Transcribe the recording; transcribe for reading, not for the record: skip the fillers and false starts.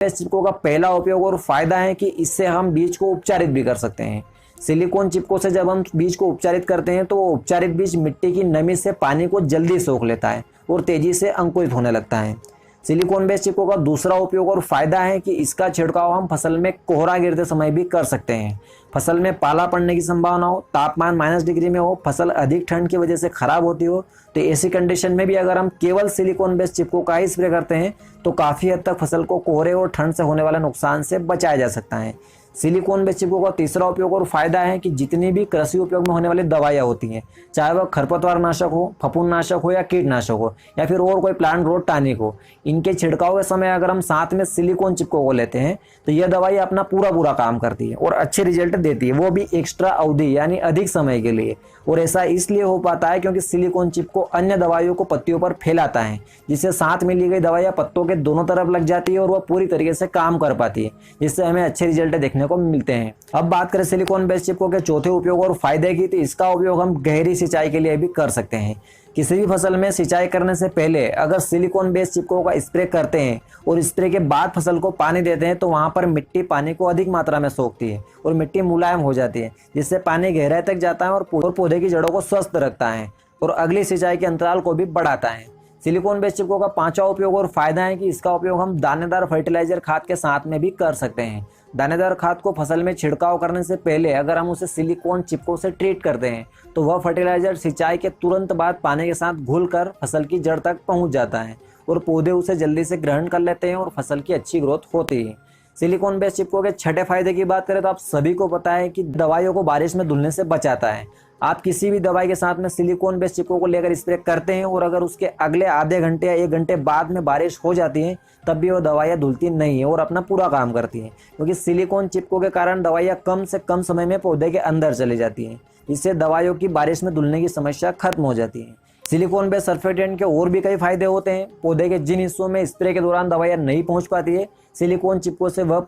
Base चिपको का पहला उपयोग और फायदा है कि इससे हम बीज को उपचारित भी कर सकते हैं। सिलिकॉन चिपको से जब हम बीज को उपचारित करते हैं तो वो उपचारित बीज मिट्टी की नमी से पानी को जल्दी सोख लेता है और तेजी से अंकुरित होने लगता है। सिलिकॉन बेस चिपको का दूसरा उपयोग और फायदा है कि इसका छिड़काव हम फसल में कोहरा गिरते समय भी कर सकते हैं। फसल में पाला पड़ने की संभावना हो, तापमान -डिग्री में हो, फसल अधिक ठंड की वजह से खराब होती हो, तो ऐसी कंडीशन में भी अगर हम केवल सिलिकॉन बेस चिपको का ही स्प्रे करते हैं तो काफ़ी हद तक फसल को कोहरे और ठंड से होने वाले नुकसान से बचाया जा सकता है। सिलिकॉन बेस चिपको का तीसरा उपयोग और फायदा है कि जितनी भी कृषि उपयोग में होने वाली दवाइयाँ होती हैं, चाहे वह खरपतवार नाशक हो, फफूंदनाशक हो या कीटनाशक हो या फिर और कोई प्लांट ग्रोथ टॉनिक हो, इनके छिड़काव के समय अगर हम साथ में सिलिकॉन चिपको को लेते हैं तो यह दवाई अपना पूरा काम करती है और अच्छे रिजल्ट देती है, वो भी एक्स्ट्रा अवधि यानी अधिक समय के लिए। और ऐसा इसलिए हो पाता है क्योंकि सिलिकॉन चिपको अन्य दवाइयों को पत्तियों पर फैलाता है, जिससे साथ में ली गई दवाइयाँ पत्तों के दोनों तरफ लग जाती है और वह पूरी तरीके से काम कर पाती है, जिससे हमें अच्छे रिजल्ट देखने को मिलते हैं। अब बात करें सिलिकॉन बेस चिपको के चौथे उपयोग और फायदे की, तो इसका उपयोग हम गहरी सिंचाई के लिए भी कर सकते हैं। किसी भी फसल में सिंचाई करने से पहले अगर सिलिकॉन बेस चिपको का स्प्रे करते हैं और स्प्रे के बाद फसल को पानी देते हैं तो वहां पर मिट्टी पानी को अधिक मात्रा में सोखती है और मिट्टी मुलायम हो जाती है, जिससे पानी गहराई तक जाता है और पौधे की जड़ों को स्वस्थ रखता है और अगली सिंचाई के अंतराल को भी बढ़ाता है। सिलिकॉन बेस चिपको का पांचवा उपयोग और फायदा है कि इसका उपयोग हम दानेदार फर्टिलाइजर खाद के साथ में भी कर सकते हैं। दानेदार खाद को फसल में छिड़काव करने से पहले अगर हम उसे सिलिकॉन चिपको से ट्रीट करते हैं तो वह फर्टिलाइजर सिंचाई के तुरंत बाद पानी के साथ घुलकर फसल की जड़ तक पहुंच जाता है और पौधे उसे जल्दी से ग्रहण कर लेते हैं और फसल की अच्छी ग्रोथ होती है। सिलिकॉन बेस चिपको के छठे फायदे की बात करें तो आप सभी को पता है कि दवाइयों को बारिश में धुलने से बचाता है। आप किसी भी दवाई के साथ में सिलिकॉन बेस चिपको को लेकर स्प्रे करते हैं और अगर उसके अगले आधे घंटे या 1 घंटे बाद में बारिश हो जाती है तब भी वो दवाइयाँ धुलती नहीं है और अपना पूरा काम करती हैं, क्योंकि सिलिकॉन चिपको के कारण दवाइयाँ कम से कम समय में पौधे के अंदर चली जाती हैं, जिससे दवाइयों की बारिश में धुलने की समस्या खत्म हो जाती है। सिलिकॉन बेस सर्फेक्टेंट के और भी कई फायदे होते हैं। पौधे के जिन हिस्सों में स्प्रे के दौरान दवाइयाँ नहीं पहुँच पाती है, सिलिकॉन चिपको से वह